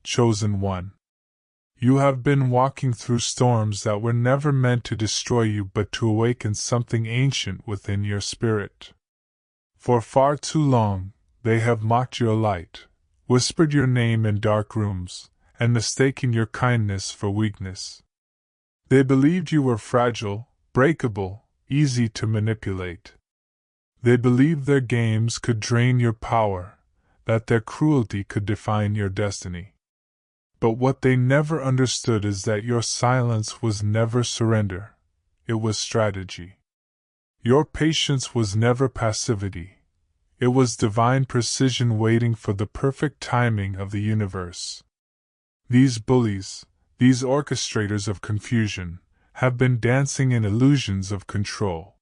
chosen one. You have been walking through storms that were never meant to destroy you but to awaken something ancient within your spirit. For far too long, they have mocked your light, whispered your name in dark rooms, and mistaken your kindness for weakness. They believed you were fragile, breakable, easy to manipulate. They believed their games could drain your power, that their cruelty could define your destiny. But what they never understood is that your silence was never surrender, it was strategy. Your patience was never passivity, it was divine precision waiting for the perfect timing of the universe. These bullies, these orchestrators of confusion, have been dancing in illusions of control.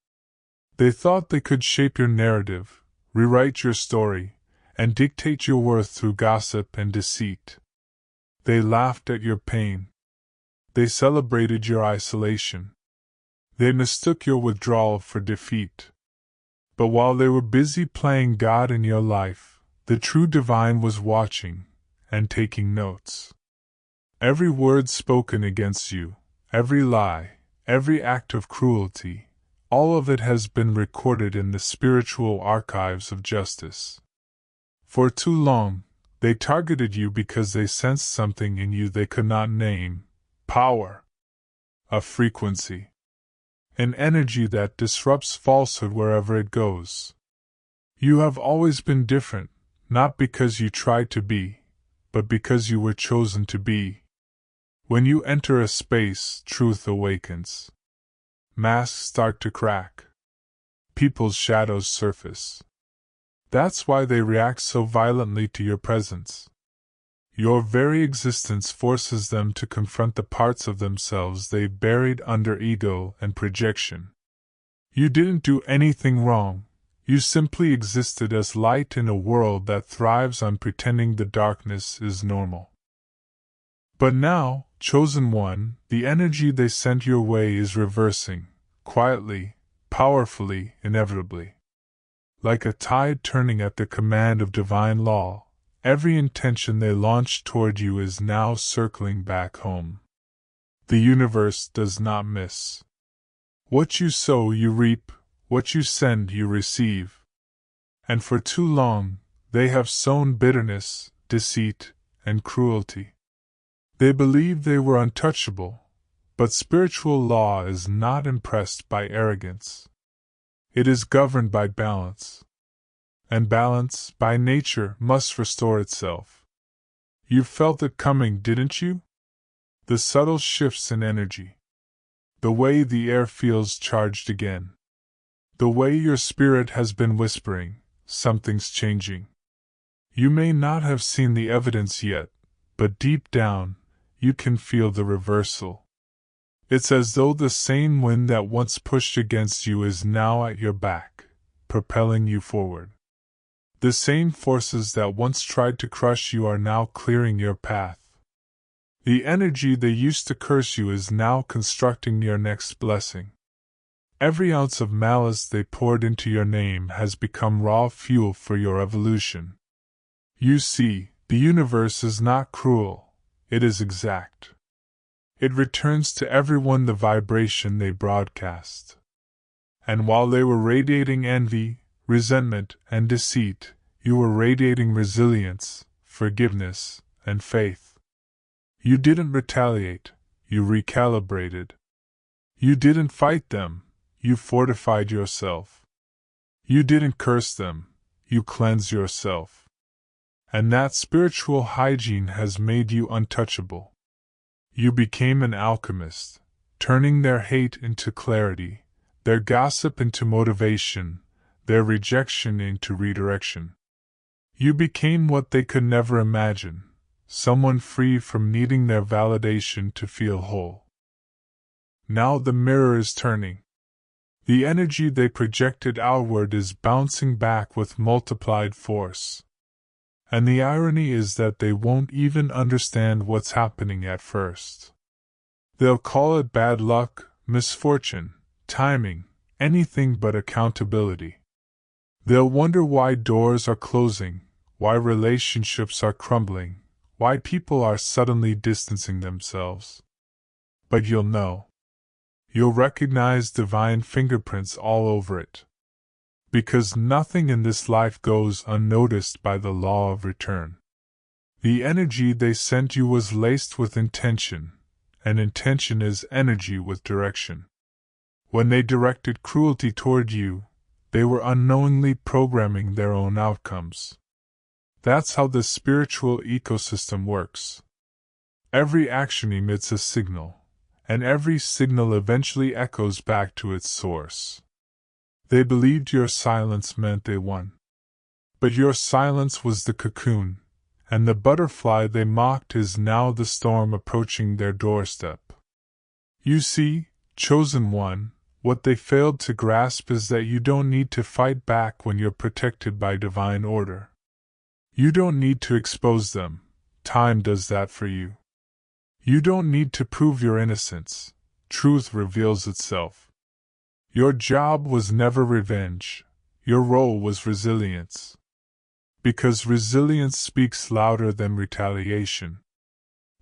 They thought they could shape your narrative, rewrite your story, and dictate your worth through gossip and deceit. They laughed at your pain. They celebrated your isolation. They mistook your withdrawal for defeat. But while they were busy playing God in your life, the true divine was watching and taking notes. Every word spoken against you, every lie, every act of cruelty, all of it has been recorded in the spiritual archives of justice. For too long, they targeted you because they sensed something in you they could not name: power, a frequency, an energy that disrupts falsehood wherever it goes. You have always been different, not because you tried to be, but because you were chosen to be. When you enter a space, truth awakens. Masks start to crack. People's shadows surface. That's why they react so violently to your presence. Your very existence forces them to confront the parts of themselves they buried under ego and projection. You didn't do anything wrong, you simply existed as light in a world that thrives on pretending the darkness is normal. But now, chosen one, the energy they sent your way is reversing, quietly, powerfully, inevitably. Like a tide turning at the command of divine law, every intention they launched toward you is now circling back home. The universe does not miss. What you sow you reap, what you send you receive. And for too long, they have sown bitterness, deceit, and cruelty. They believed they were untouchable, but spiritual law is not impressed by arrogance. It is governed by balance. And balance, by nature, must restore itself. You felt it coming, didn't you? The subtle shifts in energy. The way the air feels charged again. The way your spirit has been whispering, something's changing. You may not have seen the evidence yet, but deep down, you can feel the reversal. It's as though the same wind that once pushed against you is now at your back, propelling you forward. The same forces that once tried to crush you are now clearing your path. The energy that used to curse you is now constructing your next blessing. Every ounce of malice they poured into your name has become raw fuel for your evolution. You see, the universe is not cruel. It is exact. It returns to everyone the vibration they broadcast. And while they were radiating envy, resentment, and deceit, you were radiating resilience, forgiveness, and faith. You didn't retaliate, you recalibrated. You didn't fight them, you fortified yourself. You didn't curse them, you cleansed yourself. And that spiritual hygiene has made you untouchable. You became an alchemist, turning their hate into clarity, their gossip into motivation, their rejection into redirection. You became what they could never imagine, someone free from needing their validation to feel whole. Now the mirror is turning. The energy they projected outward is bouncing back with multiplied force. And the irony is that they won't even understand what's happening at first. They'll call it bad luck, misfortune, timing, anything but accountability. They'll wonder why doors are closing, why relationships are crumbling, why people are suddenly distancing themselves. But you'll know. You'll recognize divine fingerprints all over it. Because nothing in this life goes unnoticed by the law of return. The energy they sent you was laced with intention, and intention is energy with direction. When they directed cruelty toward you, they were unknowingly programming their own outcomes. That's how the spiritual ecosystem works. Every action emits a signal, and every signal eventually echoes back to its source. They believed your silence meant they won. But your silence was the cocoon, and the butterfly they mocked is now the storm approaching their doorstep. You see, chosen one, what they failed to grasp is that you don't need to fight back when you're protected by divine order. You don't need to expose them, time does that for you. You don't need to prove your innocence, truth reveals itself. Your job was never revenge, your role was resilience. Because resilience speaks louder than retaliation.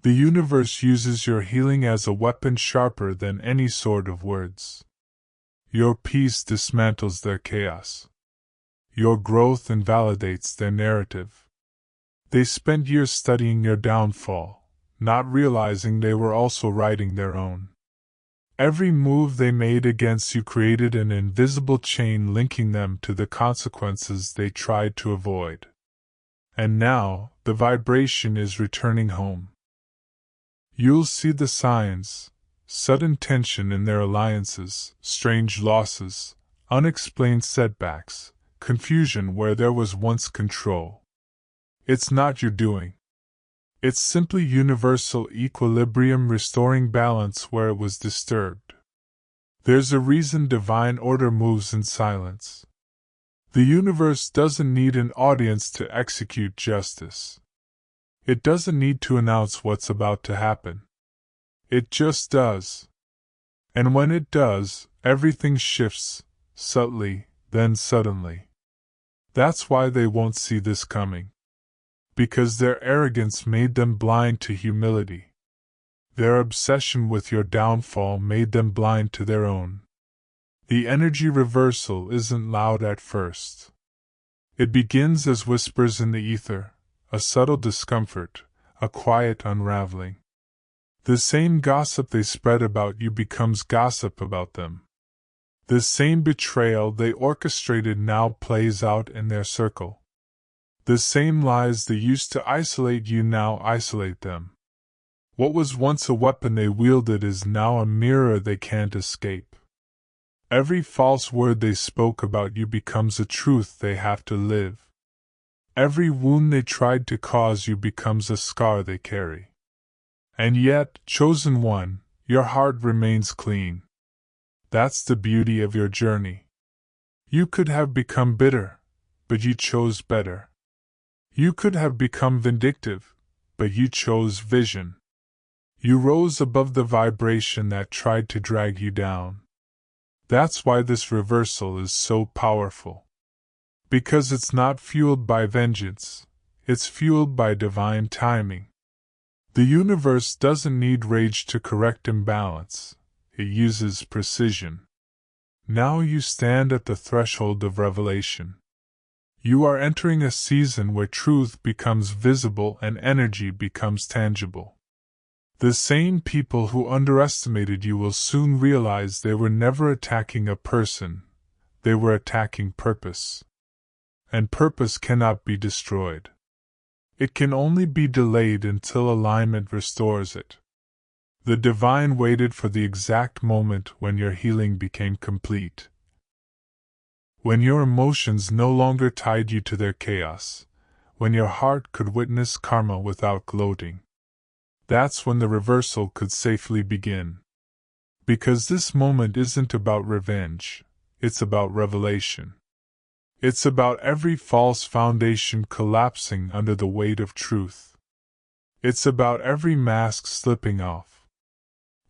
The universe uses your healing as a weapon sharper than any sword of words. Your peace dismantles their chaos. Your growth invalidates their narrative. They spent years studying your downfall, not realizing they were also writing their own. Every move they made against you created an invisible chain linking them to the consequences they tried to avoid. And now, the vibration is returning home. You'll see the signs, sudden tension in their alliances, strange losses, unexplained setbacks, confusion where there was once control. It's not your doing. It's simply universal equilibrium restoring balance where it was disturbed. There's a reason divine order moves in silence. The universe doesn't need an audience to execute justice. It doesn't need to announce what's about to happen. It just does. And when it does, everything shifts, subtly, then suddenly. That's why they won't see this coming. Because their arrogance made them blind to humility. Their obsession with your downfall made them blind to their own. The energy reversal isn't loud at first. It begins as whispers in the ether, a subtle discomfort, a quiet unraveling. The same gossip they spread about you becomes gossip about them. The same betrayal they orchestrated now plays out in their circle. The same lies they used to isolate you now isolate them. What was once a weapon they wielded is now a mirror they can't escape. Every false word they spoke about you becomes a truth they have to live. Every wound they tried to cause you becomes a scar they carry. And yet, chosen one, your heart remains clean. That's the beauty of your journey. You could have become bitter, but you chose better. You could have become vindictive, but you chose vision. You rose above the vibration that tried to drag you down. That's why this reversal is so powerful. Because it's not fueled by vengeance, it's fueled by divine timing. The universe doesn't need rage to correct imbalance, it uses precision. Now you stand at the threshold of revelation. You are entering a season where truth becomes visible and energy becomes tangible. The same people who underestimated you will soon realize they were never attacking a person, they were attacking purpose. And purpose cannot be destroyed. It can only be delayed until alignment restores it. The divine waited for the exact moment when your healing became complete. When your emotions no longer tied you to their chaos, when your heart could witness karma without gloating. That's when the reversal could safely begin. Because this moment isn't about revenge, it's about revelation. It's about every false foundation collapsing under the weight of truth. It's about every mask slipping off.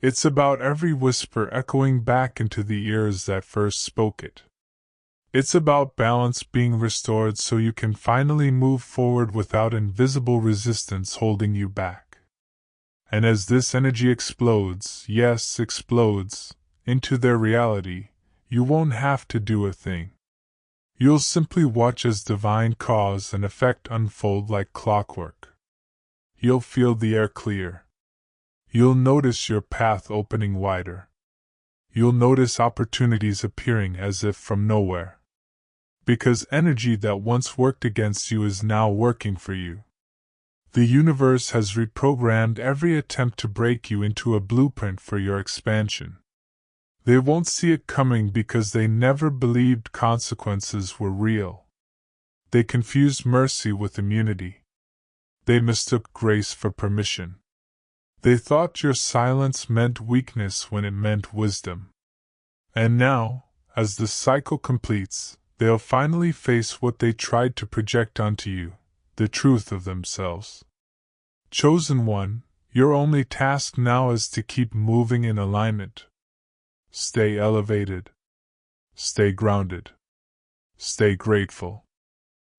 It's about every whisper echoing back into the ears that first spoke it. It's about balance being restored so you can finally move forward without invisible resistance holding you back. And as this energy explodes, yes, explodes, into their reality, you won't have to do a thing. You'll simply watch as divine cause and effect unfold like clockwork. You'll feel the air clear. You'll notice your path opening wider. You'll notice opportunities appearing as if from nowhere. Because energy that once worked against you is now working for you. The universe has reprogrammed every attempt to break you into a blueprint for your expansion. They won't see it coming because they never believed consequences were real. They confused mercy with immunity. They mistook grace for permission. They thought your silence meant weakness when it meant wisdom. And now, as the cycle completes, they'll finally face what they tried to project onto you, the truth of themselves. Chosen one, your only task now is to keep moving in alignment. Stay elevated. Stay grounded. Stay grateful.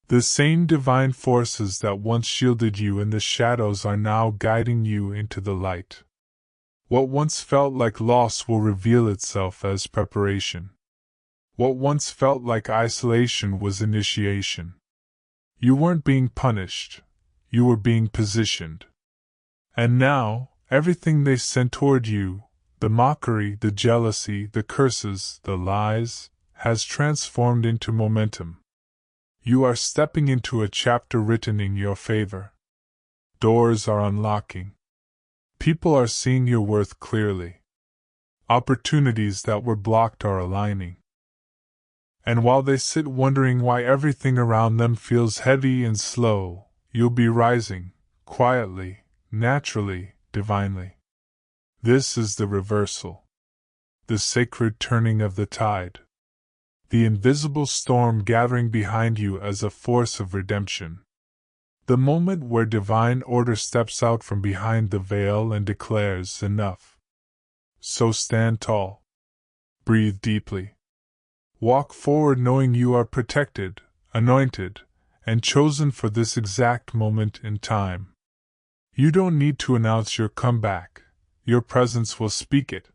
The same divine forces that once shielded you in the shadows are now guiding you into the light. What once felt like loss will reveal itself as preparation. What once felt like isolation was initiation. You weren't being punished, you were being positioned. And now, everything they sent toward you, the mockery, the jealousy, the curses, the lies, has transformed into momentum. You are stepping into a chapter written in your favor. Doors are unlocking. People are seeing your worth clearly. Opportunities that were blocked are aligning. And while they sit wondering why everything around them feels heavy and slow, you'll be rising, quietly, naturally, divinely. This is the reversal. The sacred turning of the tide. The invisible storm gathering behind you as a force of redemption. The moment where divine order steps out from behind the veil and declares enough. So stand tall. Breathe deeply. Walk forward knowing you are protected, anointed, and chosen for this exact moment in time. You don't need to announce your comeback. Your presence will speak it.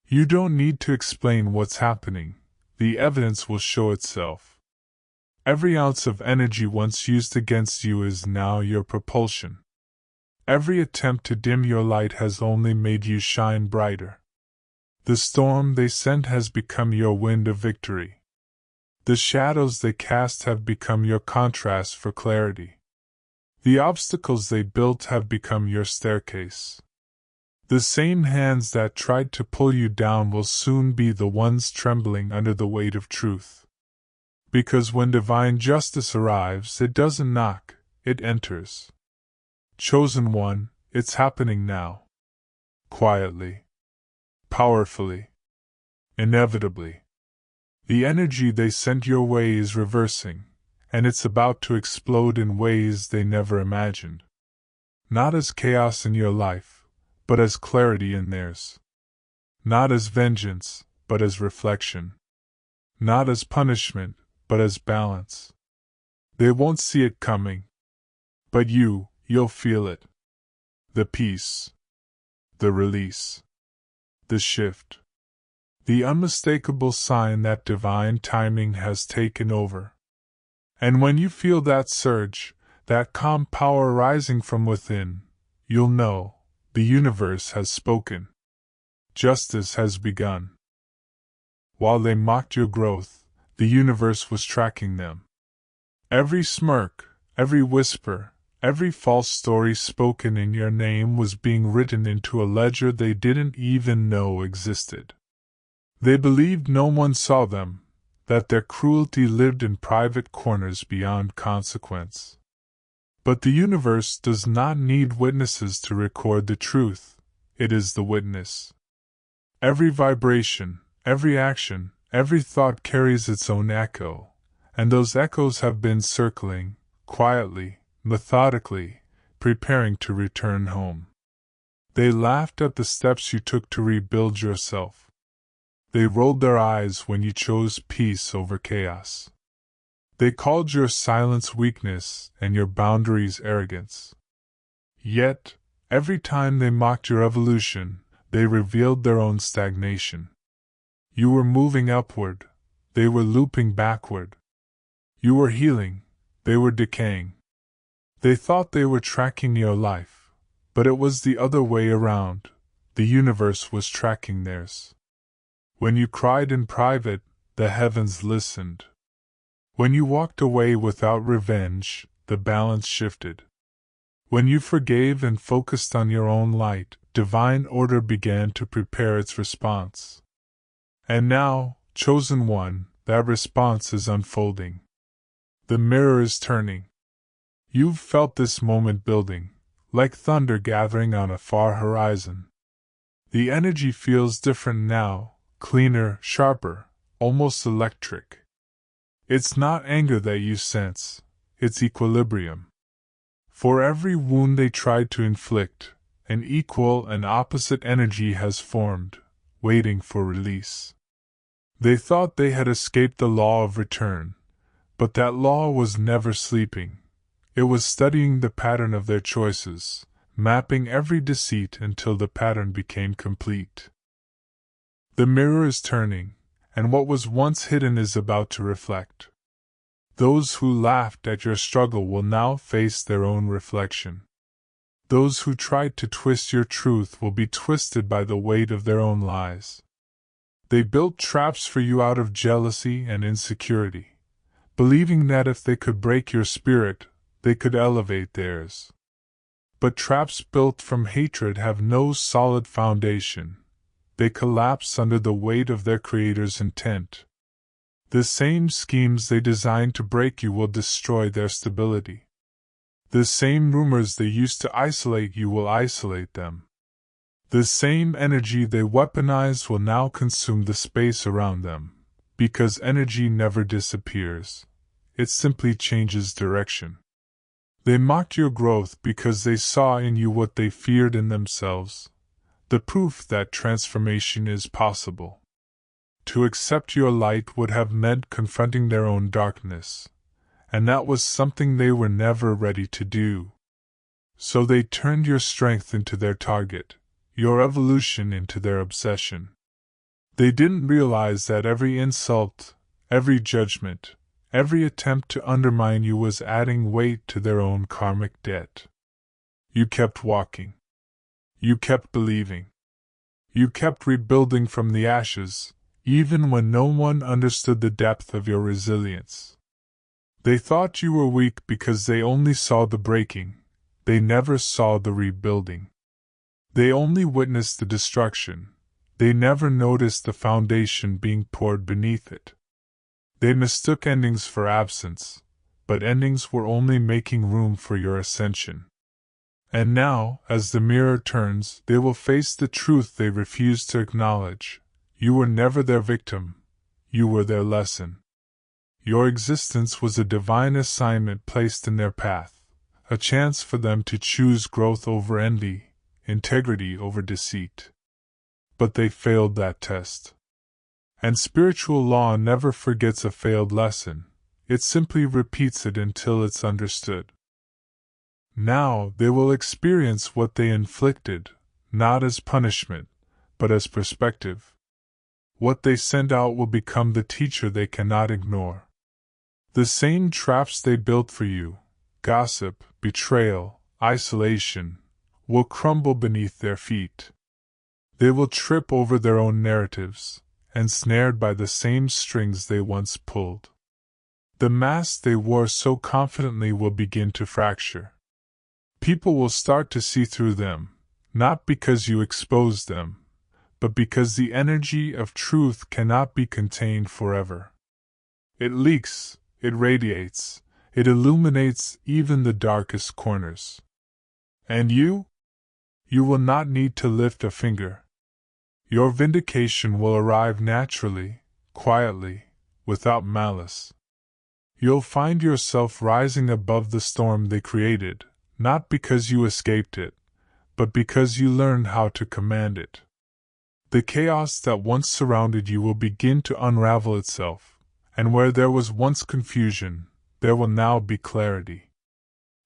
You don't need to explain what's happening. The evidence will show itself. Every ounce of energy once used against you is now your propulsion. Every attempt to dim your light has only made you shine brighter. The storm they sent has become your wind of victory. The shadows they cast have become your contrast for clarity. The obstacles they built have become your staircase. The same hands that tried to pull you down will soon be the ones trembling under the weight of truth. Because when divine justice arrives, it doesn't knock, it enters. Chosen one, it's happening now. Quietly. Powerfully. Inevitably. The energy they sent your way is reversing, and it's about to explode in ways they never imagined. Not as chaos in your life, but as clarity in theirs. Not as vengeance, but as reflection. Not as punishment, but as balance. They won't see it coming. But you'll feel it. The peace. The release. The shift. The unmistakable sign that divine timing has taken over. And when you feel that surge, that calm power rising from within, you'll know, the universe has spoken. Justice has begun. While they mocked your growth, the universe was tracking them. Every smirk, every whisper, every false story spoken in your name was being written into a ledger they didn't even know existed. They believed no one saw them, that their cruelty lived in private corners beyond consequence. But the universe does not need witnesses to record the truth, it is the witness. Every vibration, every action, every thought carries its own echo, and those echoes have been circling, quietly, methodically, preparing to return home. They laughed at the steps you took to rebuild yourself. They rolled their eyes when you chose peace over chaos. They called your silence weakness and your boundaries arrogance. Yet, every time they mocked your evolution, they revealed their own stagnation. You were moving upward, they were looping backward. You were healing, they were decaying. They thought they were tracking your life, but it was the other way around. The universe was tracking theirs. When you cried in private, the heavens listened. When you walked away without revenge, the balance shifted. When you forgave and focused on your own light, divine order began to prepare its response. And now, chosen one, that response is unfolding. The mirror is turning. You've felt this moment building, like thunder gathering on a far horizon. The energy feels different now, cleaner, sharper, almost electric. It's not anger that you sense, it's equilibrium. For every wound they tried to inflict, an equal and opposite energy has formed, waiting for release. They thought they had escaped the law of return, but that law was never sleeping. It was studying the pattern of their choices, mapping every deceit until the pattern became complete. The mirror is turning, and what was once hidden is about to reflect. Those who laughed at your struggle will now face their own reflection. Those who tried to twist your truth will be twisted by the weight of their own lies. They built traps for you out of jealousy and insecurity, believing that if they could break your spirit, they could elevate theirs. But traps built from hatred have no solid foundation. They collapse under the weight of their creator's intent. The same schemes they designed to break you will destroy their stability. The same rumors they used to isolate you will isolate them. The same energy they weaponized will now consume the space around them, because energy never disappears. It simply changes direction. They mocked your growth because they saw in you what they feared in themselves, the proof that transformation is possible. To accept your light would have meant confronting their own darkness, and that was something they were never ready to do. So they turned your strength into their target, your evolution into their obsession. They didn't realize that every insult, every judgment, every attempt to undermine you was adding weight to their own karmic debt. You kept walking. You kept believing. You kept rebuilding from the ashes, even when no one understood the depth of your resilience. They thought you were weak because they only saw the breaking, they never saw the rebuilding. They only witnessed the destruction, they never noticed the foundation being poured beneath it. They mistook endings for absence, but endings were only making room for your ascension. And now, as the mirror turns, they will face the truth they refused to acknowledge. You were never their victim, you were their lesson. Your existence was a divine assignment placed in their path, a chance for them to choose growth over envy, integrity over deceit. But they failed that test. And spiritual law never forgets a failed lesson, it simply repeats it until it's understood. Now they will experience what they inflicted, not as punishment, but as perspective. What they send out will become the teacher they cannot ignore. The same traps they built for you, gossip, betrayal, isolation, will crumble beneath their feet. They will trip over their own narratives, ensnared by the same strings they once pulled. The mask they wore so confidently will begin to fracture. People will start to see through them, not because you exposed them, but because the energy of truth cannot be contained forever. It leaks, it radiates, it illuminates even the darkest corners. And you? You will not need to lift a finger. Your vindication will arrive naturally, quietly, without malice. You'll find yourself rising above the storm they created, not because you escaped it, but because you learned how to command it. The chaos that once surrounded you will begin to unravel itself, and where there was once confusion, there will now be clarity.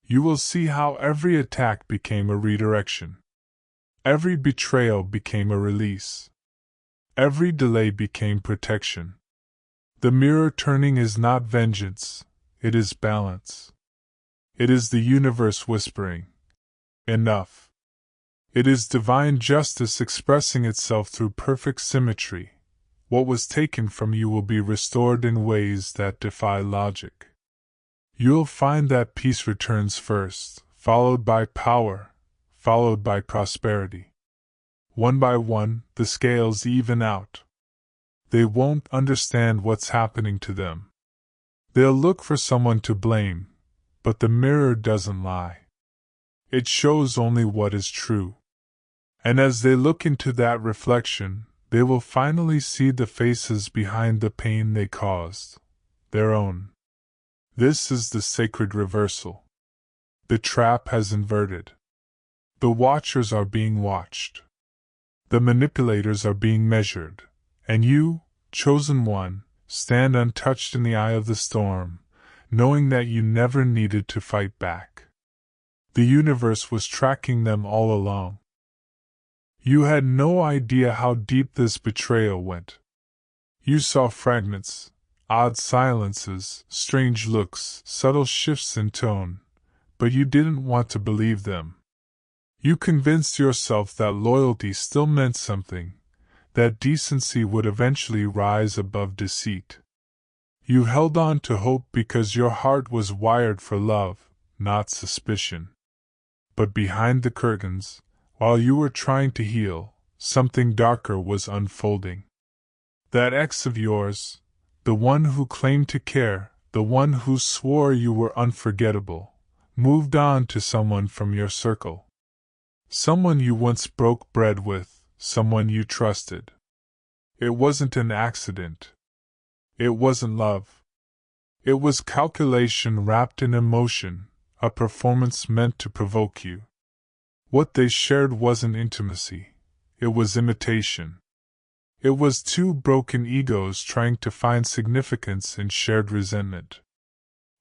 You will see how every attack became a redirection. Every betrayal became a release. Every delay became protection. The mirror turning is not vengeance, it is balance. It is the universe whispering, "Enough." It is divine justice expressing itself through perfect symmetry. What was taken from you will be restored in ways that defy logic. You'll find that peace returns first, followed by power, followed by prosperity. One by one, the scales even out. They won't understand what's happening to them. They'll look for someone to blame, but the mirror doesn't lie. It shows only what is true. And as they look into that reflection, they will finally see the faces behind the pain they caused, their own. This is the sacred reversal. The trap has inverted. The watchers are being watched. The manipulators are being measured, and you, chosen one, stand untouched in the eye of the storm, knowing that you never needed to fight back. The universe was tracking them all along. You had no idea how deep this betrayal went. You saw fragments, odd silences, strange looks, subtle shifts in tone, but you didn't want to believe them. You convinced yourself that loyalty still meant something, that decency would eventually rise above deceit. You held on to hope because your heart was wired for love, not suspicion. But behind the curtains, while you were trying to heal, something darker was unfolding. That ex of yours, the one who claimed to care, the one who swore you were unforgettable, moved on to someone from your circle. Someone you once broke bread with, someone you trusted. It wasn't an accident. It wasn't love. It was calculation wrapped in emotion, a performance meant to provoke you. What they shared wasn't intimacy. It was imitation. It was two broken egos trying to find significance in shared resentment.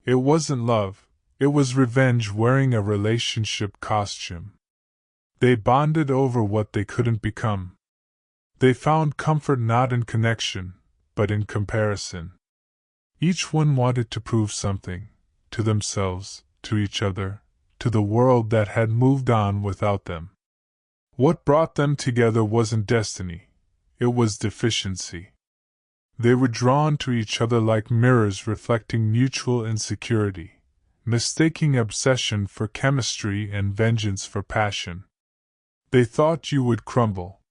It wasn't love, it was revenge wearing a relationship costume. They bonded over what they couldn't become. They found comfort not in connection, but in comparison. Each one wanted to prove something, to themselves, to each other, to the world that had moved on without them. What brought them together wasn't destiny, it was deficiency. They were drawn to each other like mirrors reflecting mutual insecurity, mistaking obsession for chemistry and vengeance for passion. They thought you would crumble.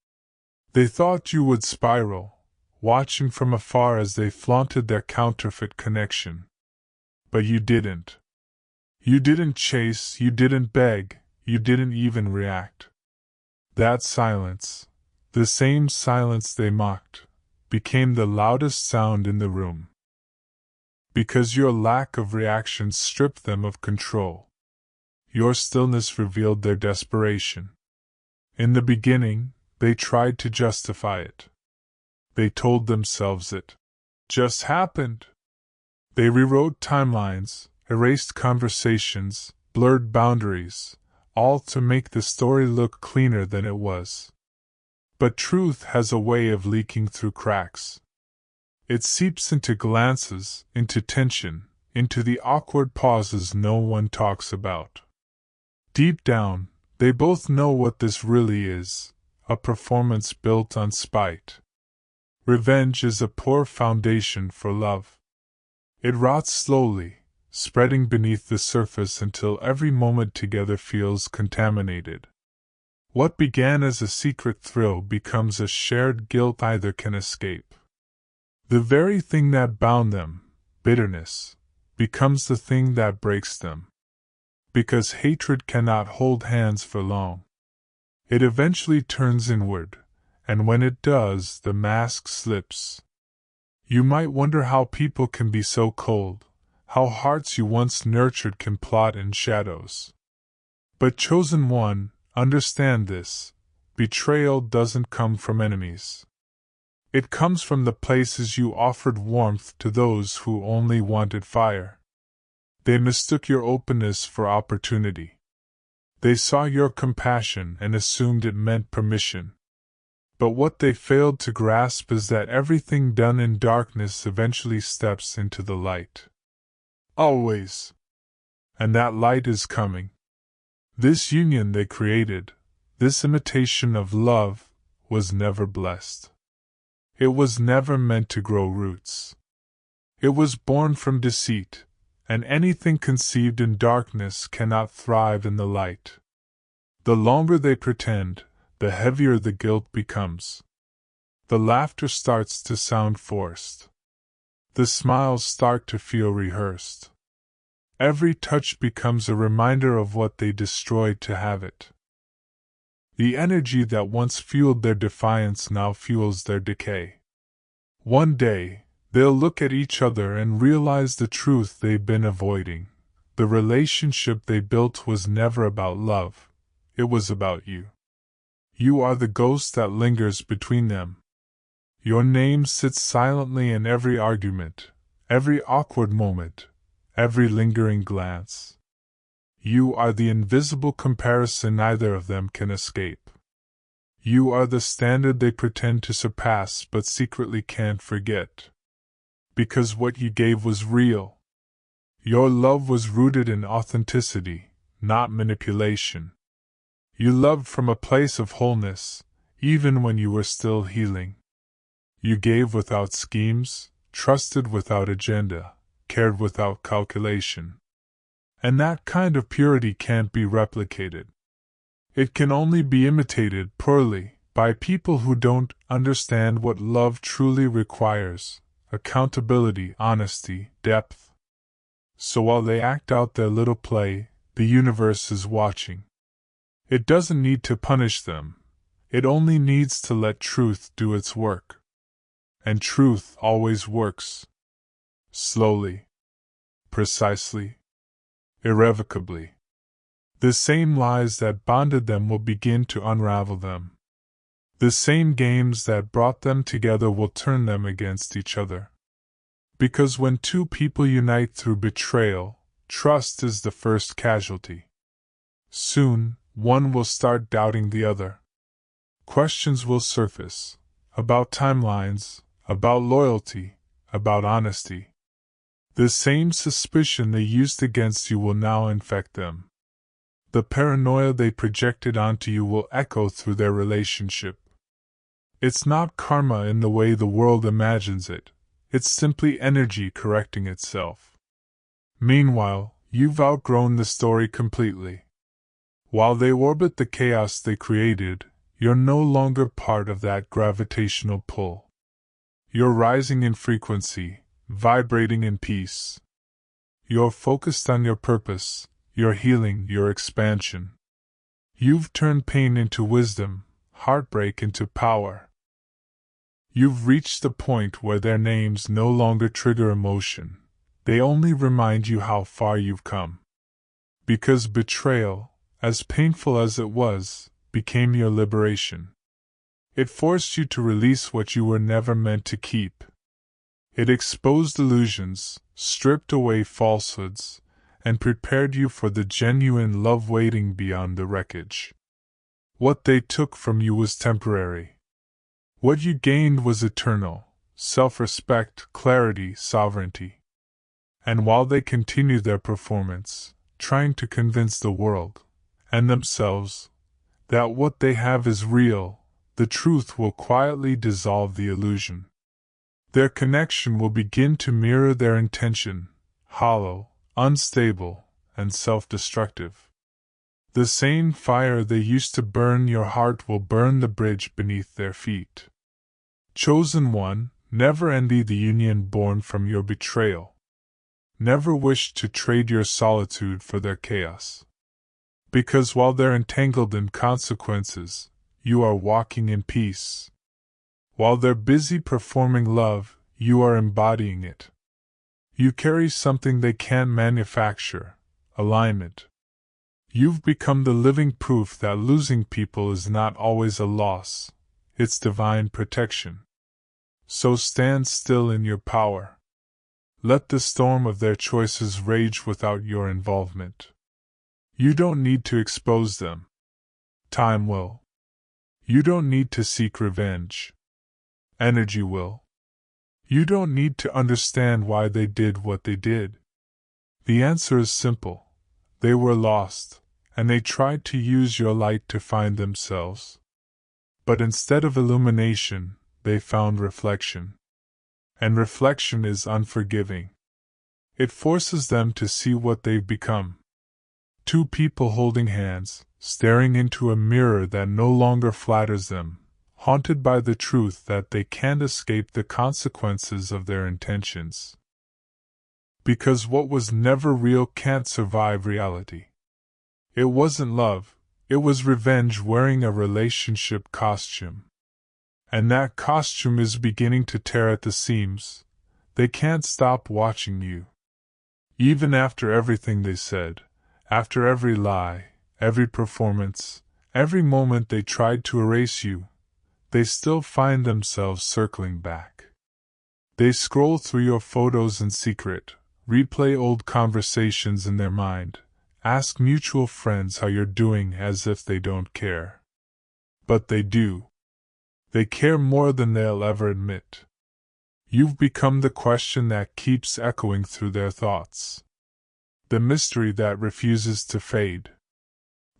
They thought you would spiral, watching from afar as they flaunted their counterfeit connection. But you didn't. You didn't chase, you didn't beg, you didn't even react. That silence, the same silence they mocked, became the loudest sound in the room. Because your lack of reaction stripped them of control. Your stillness revealed their desperation. In the beginning, they tried to justify it. They told themselves it just happened. They rewrote timelines, erased conversations, blurred boundaries, all to make the story look cleaner than it was. But truth has a way of leaking through cracks. It seeps into glances, into tension, into the awkward pauses no one talks about. Deep down, they both know what this really is, a performance built on spite. Revenge is a poor foundation for love. It rots slowly, spreading beneath the surface until every moment together feels contaminated. What began as a secret thrill becomes a shared guilt either can escape. The very thing that bound them, bitterness, becomes the thing that breaks them. Because hatred cannot hold hands for long. It eventually turns inward, and when it does, the mask slips. You might wonder how people can be so cold, how hearts you once nurtured can plot in shadows. But chosen one, understand this. betrayal doesn't come from enemies. It comes from the places you offered warmth to those who only wanted fire. They mistook your openness for opportunity. They saw your compassion and assumed it meant permission. But what they failed to grasp is that everything done in darkness eventually steps into the light. Always. And that light is coming. This union they created, this imitation of love, was never blessed. It was never meant to grow roots. It was born from deceit, and anything conceived in darkness cannot thrive in the light. The longer they pretend, the heavier the guilt becomes. The laughter starts to sound forced. The smiles start to feel rehearsed. Every touch becomes a reminder of what they destroyed to have it. The energy that once fueled their defiance now fuels their decay. One day, they'll look at each other and realize the truth they've been avoiding. The relationship they built was never about love. It was about you. You are the ghost that lingers between them. Your name sits silently in every argument, every awkward moment, every lingering glance. You are the invisible comparison neither of them can escape. You are the standard they pretend to surpass but secretly can't forget. Because what you gave was real. Your love was rooted in authenticity, not manipulation. You loved from a place of wholeness, even when you were still healing. You gave without schemes, trusted without agenda, cared without calculation. And that kind of purity can't be replicated. It can only be imitated poorly by people who don't understand what love truly requires: accountability, honesty, depth. So while they act out their little play, the universe is watching. It doesn't need to punish them. It only needs to let truth do its work. And truth always works. Slowly. Precisely. Irrevocably. The same lies that bonded them will begin to unravel them. The same games that brought them together will turn them against each other. Because when two people unite through betrayal, trust is the first casualty. Soon, one will start doubting the other. Questions will surface about timelines, about loyalty, about honesty. The same suspicion they used against you will now infect them. The paranoia they projected onto you will echo through their relationship. It's not karma in the way the world imagines it, it's simply energy correcting itself. Meanwhile, you've outgrown the story completely. While they orbit the chaos they created, you're no longer part of that gravitational pull. You're rising in frequency, vibrating in peace. You're focused on your purpose, your healing, your expansion. You've turned pain into wisdom, heartbreak into power. You've reached the point where their names no longer trigger emotion. They only remind you how far you've come. Because betrayal, as painful as it was, became your liberation. It forced you to release what you were never meant to keep. It exposed illusions, stripped away falsehoods, and prepared you for the genuine love waiting beyond the wreckage. What they took from you was temporary. What you gained was eternal: self-respect, clarity, sovereignty. And while they continue their performance, trying to convince the world, and themselves, that what they have is real, the truth will quietly dissolve the illusion. Their connection will begin to mirror their intention: hollow, unstable, and self-destructive. The same fire they used to burn your heart will burn the bridge beneath their feet. Chosen one, never envy the union born from your betrayal. Never wish to trade your solitude for their chaos. Because while they're entangled in consequences, you are walking in peace. While they're busy performing love, you are embodying it. You carry something they can't manufacture: alignment. You've become the living proof that losing people is not always a loss, it's divine protection. So stand still in your power. Let the storm of their choices rage without your involvement. You don't need to expose them. Time will. You don't need to seek revenge. Energy will. You don't need to understand why they did what they did. The answer is simple. They were lost, and they tried to use your light to find themselves. But instead of illumination, they found reflection. And reflection is unforgiving. It forces them to see what they've become. Two people holding hands, staring into a mirror that no longer flatters them, haunted by the truth that they can't escape the consequences of their intentions. Because what was never real can't survive reality. It wasn't love, it was revenge wearing a relationship costume. And that costume is beginning to tear at the seams. They can't stop watching you. Even after everything they said, after every lie, every performance, every moment they tried to erase you, they still find themselves circling back. They scroll through your photos in secret, replay old conversations in their mind, ask mutual friends how you're doing as if they don't care. But they do. They care more than they'll ever admit. You've become the question that keeps echoing through their thoughts. The mystery that refuses to fade.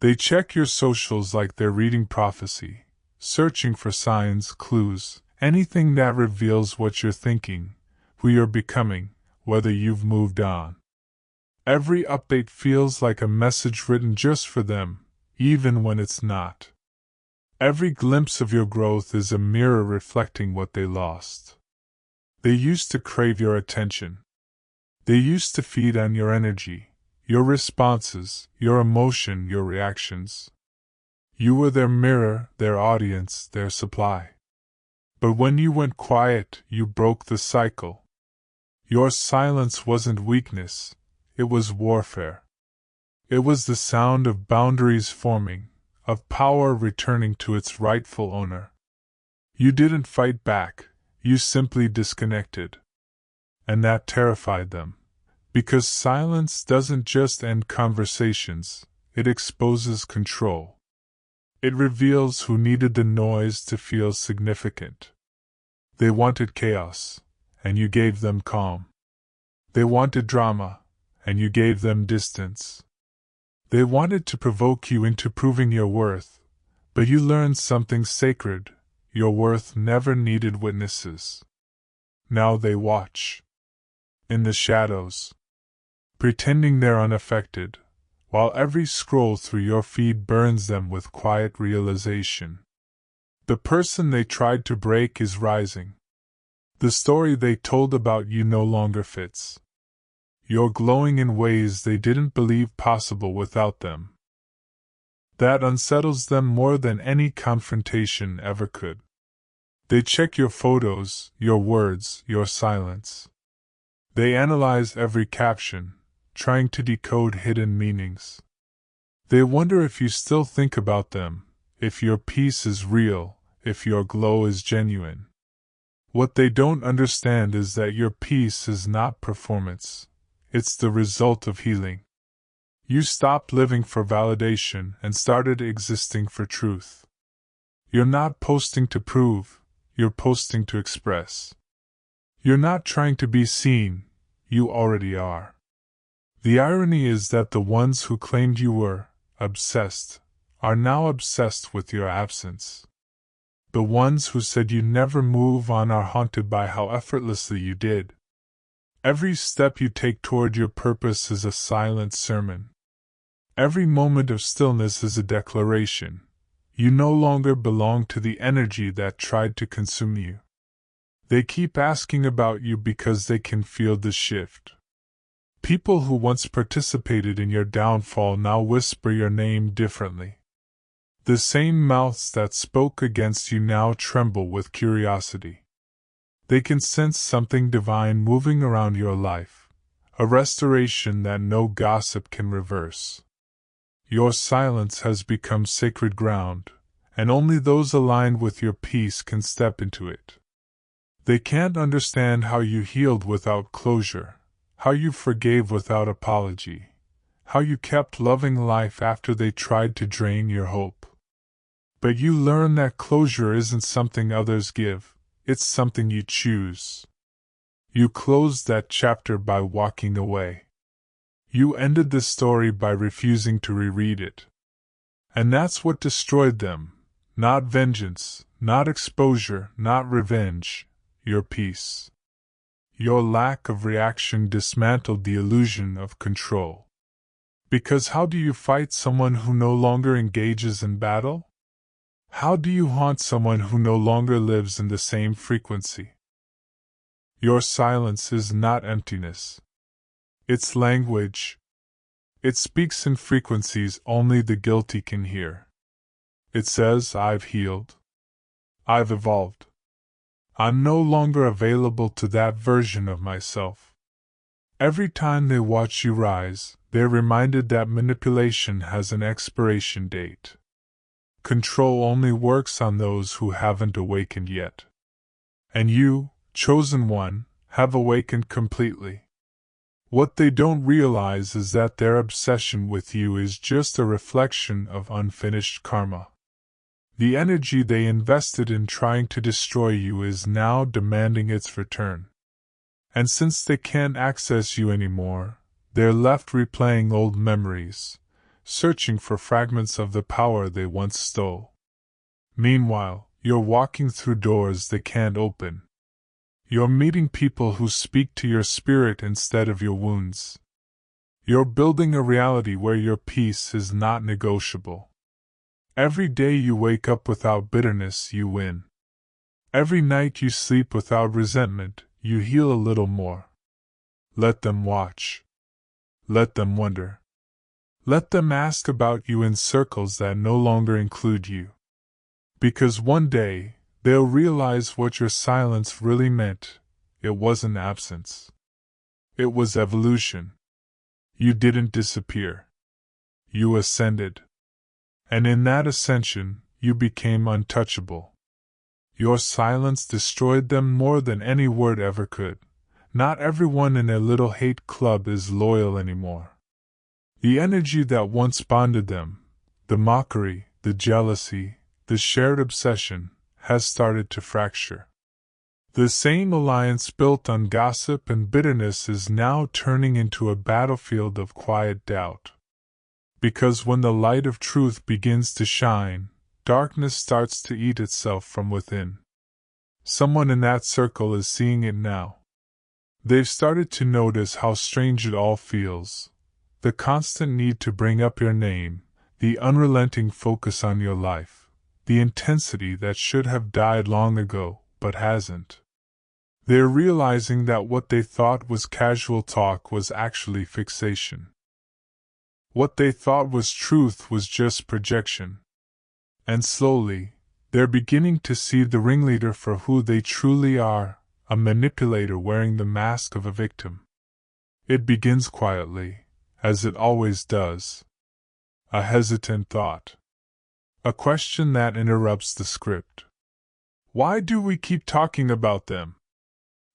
They check your socials like they're reading prophecy, searching for signs, clues, anything that reveals what you're thinking, who you're becoming, whether you've moved on. Every update feels like a message written just for them, even when it's not. Every glimpse of your growth is a mirror reflecting what they lost. They used to crave your attention. They used to feed on your energy, your responses, your emotion, your reactions. You were their mirror, their audience, their supply. But when you went quiet, you broke the cycle. Your silence wasn't weakness, it was warfare. It was the sound of boundaries forming, of power returning to its rightful owner. You didn't fight back, you simply disconnected. And that terrified them. Because silence doesn't just end conversations, it exposes control. It reveals who needed the noise to feel significant. They wanted chaos, and you gave them calm. They wanted drama, and you gave them distance. They wanted to provoke you into proving your worth, but you learned something sacred. Your worth never needed witnesses. Now they watch. In the shadows. Pretending they're unaffected, while every scroll through your feed burns them with quiet realization. The person they tried to break is rising. The story they told about you no longer fits. You're glowing in ways they didn't believe possible without them. That unsettles them more than any confrontation ever could. They check your photos, your words, your silence. They analyze every caption, trying to decode hidden meanings. They wonder if you still think about them, if your peace is real, if your glow is genuine. What they don't understand is that your peace is not performance. It's the result of healing. You stopped living for validation and started existing for truth. You're not posting to prove, you're posting to express. You're not trying to be seen, you already are. The irony is that the ones who claimed you were obsessed are now obsessed with your absence. The ones who said you never move on are haunted by how effortlessly you did. Every step you take toward your purpose is a silent sermon. Every moment of stillness is a declaration. You no longer belong to the energy that tried to consume you. They keep asking about you because they can feel the shift. People who once participated in your downfall now whisper your name differently. The same mouths that spoke against you now tremble with curiosity. They can sense something divine moving around your life, a restoration that no gossip can reverse. Your silence has become sacred ground, and only those aligned with your peace can step into it. They can't understand how you healed without closure, how you forgave without apology, how you kept loving life after they tried to drain your hope. But you learn that closure isn't something others give, it's something you choose. You closed that chapter by walking away. You ended the story by refusing to reread it. And that's what destroyed them. Not vengeance, not exposure, not revenge, your peace. Your lack of reaction dismantled the illusion of control. Because how do you fight someone who no longer engages in battle? How do you haunt someone who no longer lives in the same frequency? Your silence is not emptiness. It's language. It speaks in frequencies only the guilty can hear. It says, I've healed. I've evolved. I'm no longer available to that version of myself. Every time they watch you rise, they're reminded that manipulation has an expiration date. Control only works on those who haven't awakened yet. And you, chosen one, have awakened completely. What they don't realize is that their obsession with you is just a reflection of unfinished karma. The energy they invested in trying to destroy you is now demanding its return. And since they can't access you anymore, they're left replaying old memories, searching for fragments of the power they once stole. Meanwhile, you're walking through doors they can't open. You're meeting people who speak to your spirit instead of your wounds. You're building a reality where your peace is not negotiable. Every day you wake up without bitterness, you win. Every night you sleep without resentment, you heal a little more. Let them watch. Let them wonder. Let them ask about you in circles that no longer include you. Because one day, they'll realize what your silence really meant. It wasn't absence. It was evolution. You didn't disappear. You ascended. And in that ascension, you became untouchable. Your silence destroyed them more than any word ever could. Not everyone in a little hate club is loyal anymore. The energy that once bonded them, the mockery, the jealousy, the shared obsession, has started to fracture. The same alliance built on gossip and bitterness is now turning into a battlefield of quiet doubt. Because when the light of truth begins to shine, darkness starts to eat itself from within. Someone in that circle is seeing it now. They've started to notice how strange it all feels. The constant need to bring up your name, the unrelenting focus on your life, the intensity that should have died long ago, but hasn't. They're realizing that what they thought was casual talk was actually fixation. What they thought was truth was just projection. And slowly, they're beginning to see the ringleader for who they truly are, a manipulator wearing the mask of a victim. It begins quietly, as it always does. A hesitant thought. A question that interrupts the script. Why do we keep talking about them?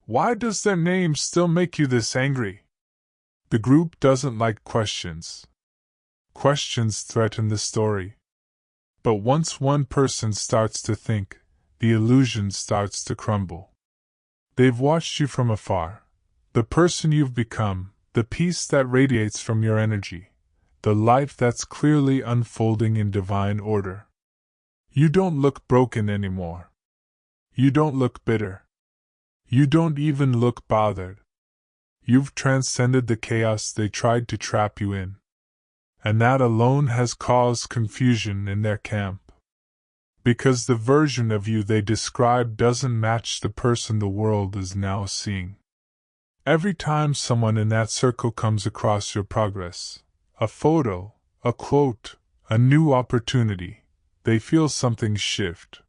Why does their name still make you this angry? The group doesn't like questions. Questions threaten the story. But once one person starts to think, the illusion starts to crumble. They've watched you from afar. The person you've become, the peace that radiates from your energy, the life that's clearly unfolding in divine order. You don't look broken anymore. You don't look bitter. You don't even look bothered. You've transcended the chaos they tried to trap you in. And that alone has caused confusion in their camp. Because the version of you they describe doesn't match the person the world is now seeing. Every time someone in that circle comes across your progress, a photo, a quote, a new opportunity, they feel something shift.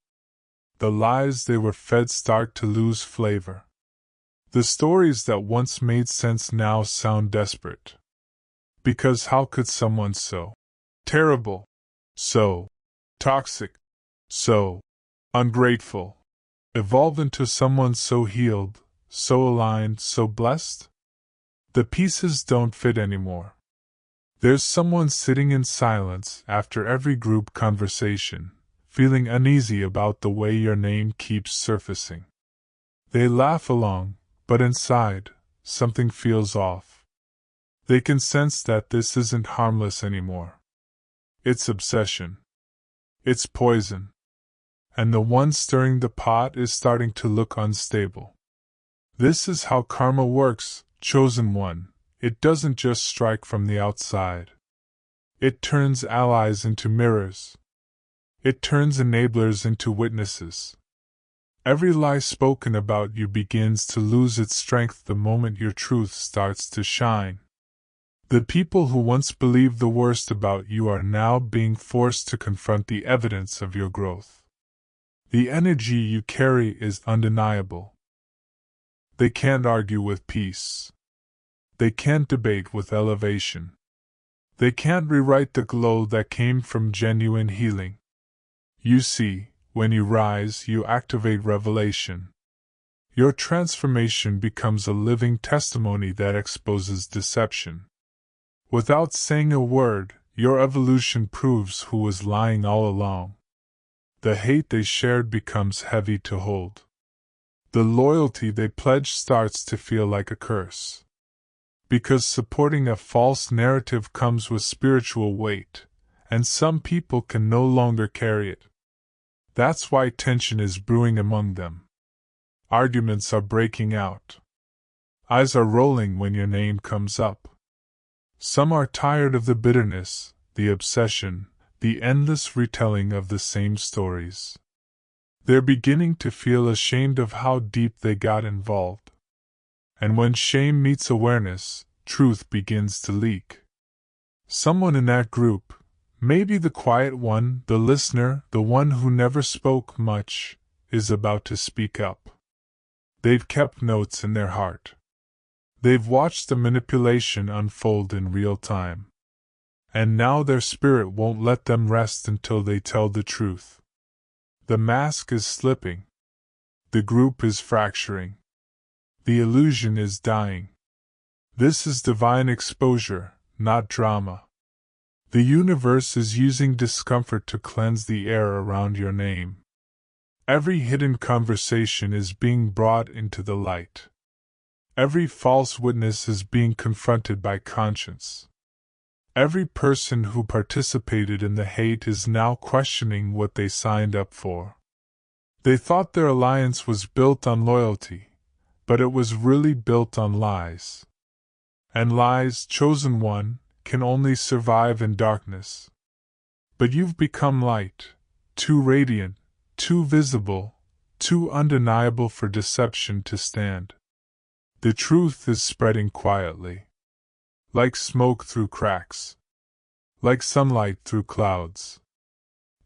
The lies they were fed start to lose flavor. The stories that once made sense now sound desperate. Because how could someone so terrible, so toxic, so ungrateful, evolve into someone so healed, so aligned, so blessed? The pieces don't fit anymore. There's someone sitting in silence after every group conversation, feeling uneasy about the way your name keeps surfacing. They laugh along, but inside, something feels off. They can sense that this isn't harmless anymore. It's obsession. It's poison. And the one stirring the pot is starting to look unstable. This is how karma works, chosen one. It doesn't just strike from the outside. It turns allies into mirrors. It turns enablers into witnesses. Every lie spoken about you begins to lose its strength the moment your truth starts to shine. The people who once believed the worst about you are now being forced to confront the evidence of your growth. The energy you carry is undeniable. They can't argue with peace. They can't debate with elevation. They can't rewrite the glow that came from genuine healing. You see, when you rise, you activate revelation. Your transformation becomes a living testimony that exposes deception. Without saying a word, your evolution proves who was lying all along. The hate they shared becomes heavy to hold. The loyalty they pledged starts to feel like a curse. Because supporting a false narrative comes with spiritual weight, and some people can no longer carry it. That's why tension is brewing among them. Arguments are breaking out. Eyes are rolling when your name comes up. Some are tired of the bitterness, the obsession, the endless retelling of the same stories. They're beginning to feel ashamed of how deep they got involved. And when shame meets awareness, truth begins to leak. Someone in that group, maybe the quiet one, the listener, the one who never spoke much, is about to speak up. They've kept notes in their heart. They've watched the manipulation unfold in real time. And now their spirit won't let them rest until they tell the truth. The mask is slipping. The group is fracturing. The illusion is dying. This is divine exposure, not drama. The universe is using discomfort to cleanse the air around your name. Every hidden conversation is being brought into the light. Every false witness is being confronted by conscience. Every person who participated in the hate is now questioning what they signed up for. They thought their alliance was built on loyalty, but it was really built on lies. And lies, chosen one, can only survive in darkness. But you've become light, too radiant, too visible, too undeniable for deception to stand. The truth is spreading quietly. Like smoke through cracks. Like sunlight through clouds.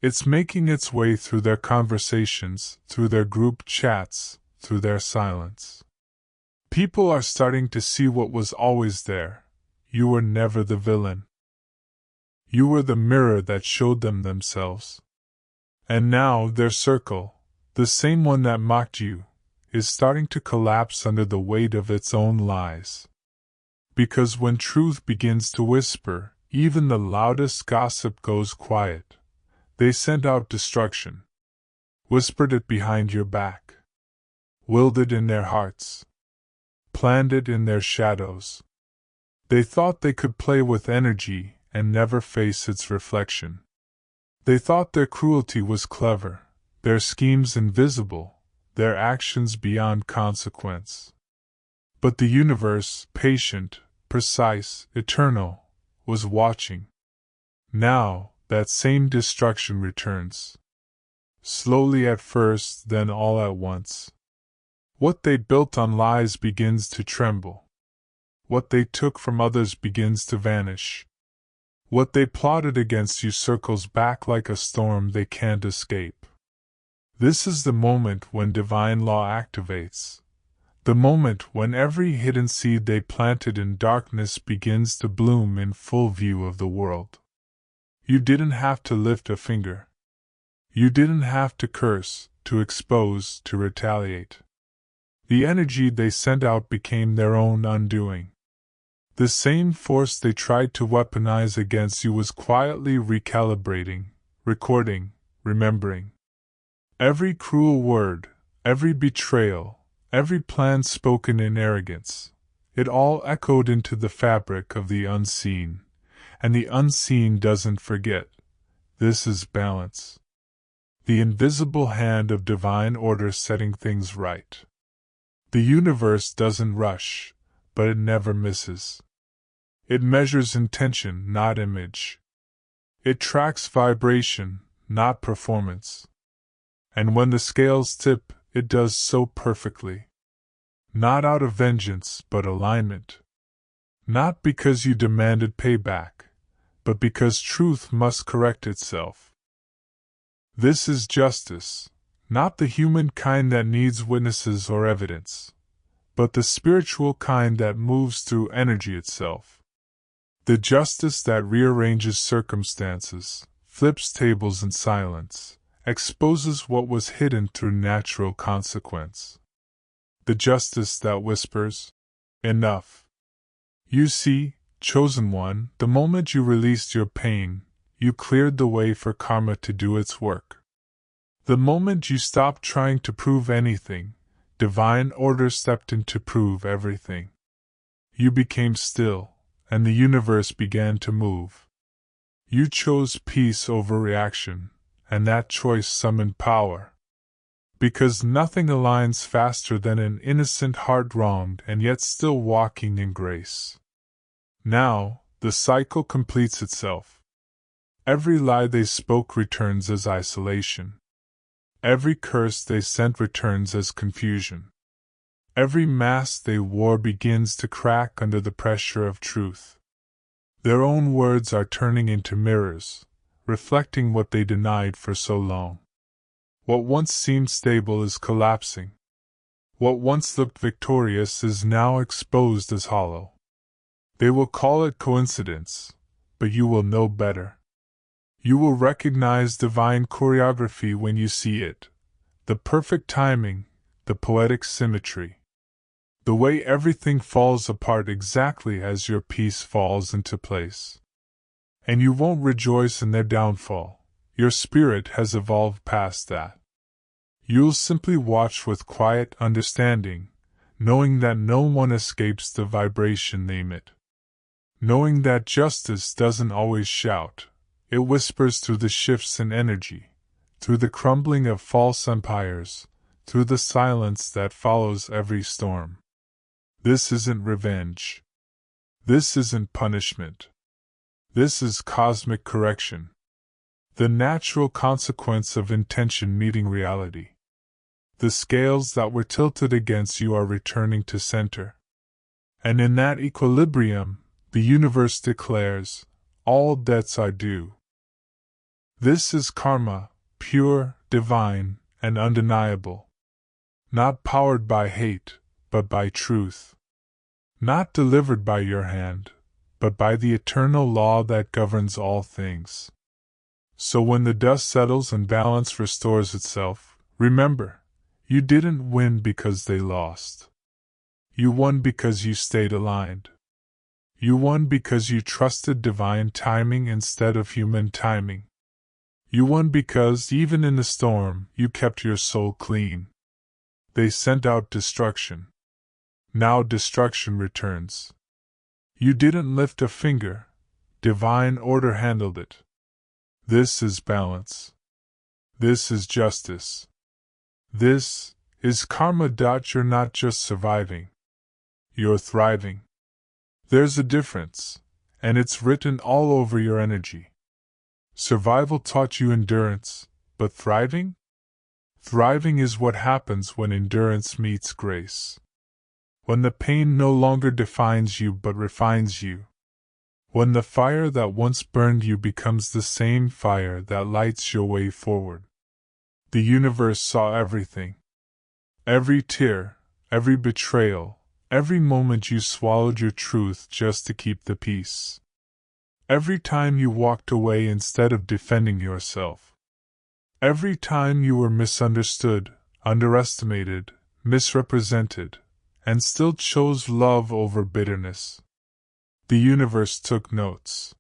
It's making its way through their conversations, through their group chats, through their silence. People are starting to see what was always there. You were never the villain. You were the mirror that showed them themselves. And now their circle, the same one that mocked you, is starting to collapse under the weight of its own lies. Because when truth begins to whisper, even the loudest gossip goes quiet. They sent out destruction. Whispered it behind your back. Willed it in their hearts. Planned it in their shadows. They thought they could play with energy and never face its reflection. They thought their cruelty was clever, their schemes invisible, their actions beyond consequence. But the universe, patient, precise, eternal, was watching. Now, that same destruction returns. Slowly at first, then all at once. What they built on lies begins to tremble. What they took from others begins to vanish. What they plotted against you circles back like a storm they can't escape. This is the moment when divine law activates. The moment when every hidden seed they planted in darkness begins to bloom in full view of the world. You didn't have to lift a finger. You didn't have to curse, to expose, to retaliate. The energy they sent out became their own undoing. The same force they tried to weaponize against you was quietly recalibrating, recording, remembering. Every cruel word, every betrayal, every plan spoken in arrogance, it all echoed into the fabric of the unseen, and the unseen doesn't forget. This is balance. The invisible hand of divine order setting things right. The universe doesn't rush, but it never misses. It measures intention, not image. It tracks vibration, not performance. And when the scales tip, it does so perfectly. Not out of vengeance, but alignment. Not because you demanded payback, but because truth must correct itself. This is justice, not the human kind that needs witnesses or evidence, but the spiritual kind that moves through energy itself. The justice that rearranges circumstances, flips tables in silence, exposes what was hidden through natural consequence. The justice that whispers, "Enough." You see, chosen one, the moment you released your pain, you cleared the way for karma to do its work. The moment you stopped trying to prove anything, divine order stepped in to prove everything. You became still, and the universe began to move. You chose peace over reaction, and that choice summoned power. Because nothing aligns faster than an innocent heart wronged and yet still walking in grace. Now, the cycle completes itself. Every lie they spoke returns as isolation. Every curse they sent returns as confusion. Every mask they wore begins to crack under the pressure of truth. Their own words are turning into mirrors, reflecting what they denied for so long. What once seemed stable is collapsing. What once looked victorious is now exposed as hollow. They will call it coincidence, but you will know better. You will recognize divine choreography when you see it, the perfect timing, the poetic symmetry. The way everything falls apart exactly as your piece falls into place. And you won't rejoice in their downfall, your spirit has evolved past that. You'll simply watch with quiet understanding, knowing that no one escapes the vibration they emit. Knowing that justice doesn't always shout, it whispers through the shifts in energy, through the crumbling of false empires, through the silence that follows every storm. This isn't revenge. This isn't punishment. This is cosmic correction. The natural consequence of intention meeting reality. The scales that were tilted against you are returning to center. And in that equilibrium, the universe declares, all debts are due. This is karma, pure, divine, and undeniable. Not powered by hate, but by truth. Not delivered by your hand, but by the eternal law that governs all things. So when the dust settles and balance restores itself, remember, you didn't win because they lost. You won because you stayed aligned. You won because you trusted divine timing instead of human timing. You won because, even in the storm, you kept your soul clean. They sent out destruction. Now destruction returns. You didn't lift a finger. Divine order handled it. This is balance. This is justice. This is karma. You're not just surviving. You're thriving. There's a difference, and it's written all over your energy. Survival taught you endurance, but thriving? Thriving is what happens when endurance meets grace. When the pain no longer defines you but refines you. When the fire that once burned you becomes the same fire that lights your way forward. The universe saw everything. Every tear, every betrayal, every moment you swallowed your truth just to keep the peace. Every time you walked away instead of defending yourself. Every time you were misunderstood, underestimated, misrepresented, and still chose love over bitterness. The universe took notes.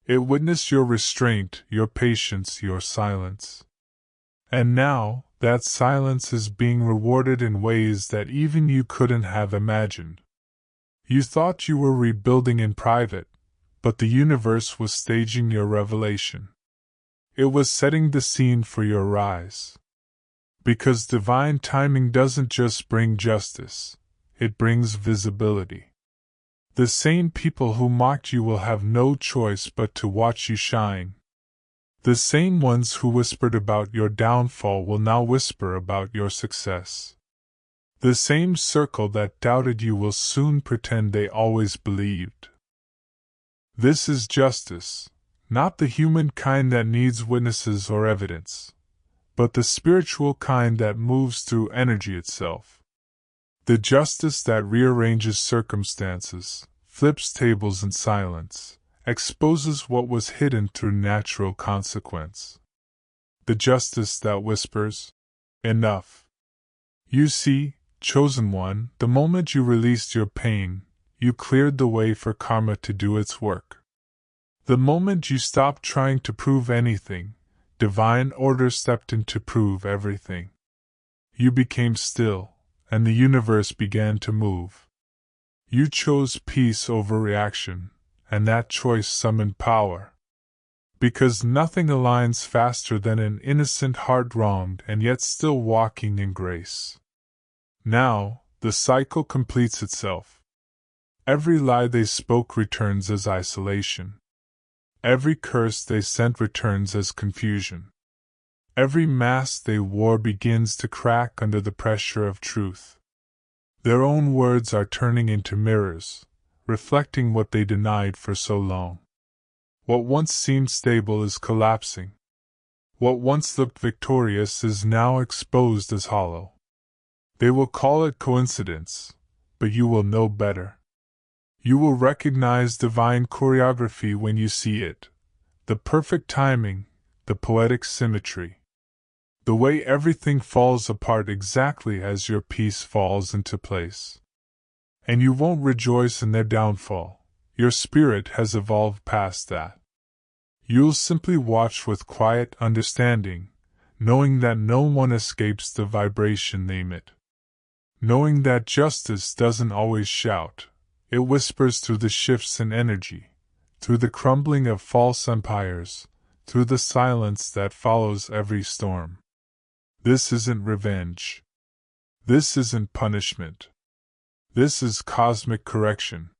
It witnessed your restraint, your patience, your silence. And now, that silence is being rewarded in ways that even you couldn't have imagined. You thought you were rebuilding in private, but the universe was staging your revelation. It was setting the scene for your rise. Because divine timing doesn't just bring justice, it brings visibility. The same people who mocked you will have no choice but to watch you shine. The same ones who whispered about your downfall will now whisper about your success. The same circle that doubted you will soon pretend they always believed. This is justice, not the human kind that needs witnesses or evidence, but the spiritual kind that moves through energy itself. The justice that rearranges circumstances, flips tables in silence, exposes what was hidden through natural consequence. The justice that whispers, "Enough." You see, chosen one, the moment you released your pain, you cleared the way for karma to do its work. The moment you stopped trying to prove anything, divine order stepped in to prove everything. You became still, and the universe began to move. You chose peace over reaction, and that choice summoned power. Because nothing aligns faster than an innocent heart wronged and yet still walking in grace. Now, the cycle completes itself. Every lie they spoke returns as isolation. Every curse they sent returns as confusion. Every mask they wore begins to crack under the pressure of truth. Their own words are turning into mirrors, reflecting what they denied for so long. What once seemed stable is collapsing. What once looked victorious is now exposed as hollow. They will call it coincidence, but you will know better. You will recognize divine choreography when you see it, the perfect timing, the poetic symmetry. The way everything falls apart exactly as your piece falls into place. And you won't rejoice in their downfall, your spirit has evolved past that. You'll simply watch with quiet understanding, knowing that no one escapes the vibration they emit. Knowing that justice doesn't always shout. It whispers through the shifts in energy, through the crumbling of false empires, through the silence that follows every storm. This isn't revenge. This isn't punishment. This is cosmic correction.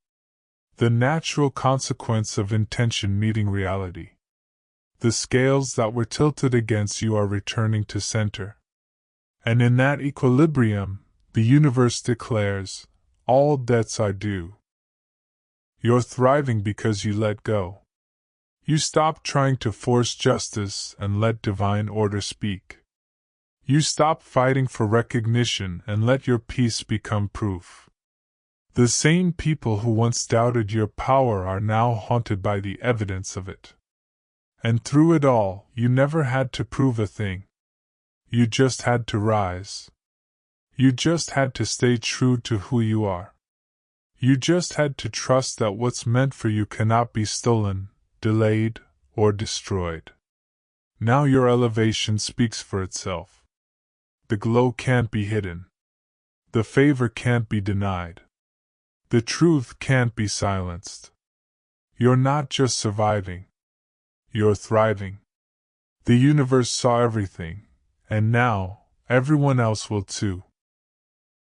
The natural consequence of intention meeting reality. The scales that were tilted against you are returning to center. And in that equilibrium, the universe declares, all debts are due. You're thriving because you let go. You stopped trying to force justice and let divine order speak. You stopped fighting for recognition and let your peace become proof. The same people who once doubted your power are now haunted by the evidence of it. And through it all, you never had to prove a thing. You just had to rise. You just had to stay true to who you are. You just had to trust that what's meant for you cannot be stolen, delayed, or destroyed. Now your elevation speaks for itself. The glow can't be hidden. The favor can't be denied. The truth can't be silenced. You're not just surviving. You're thriving. The universe saw everything, and now, everyone else will too.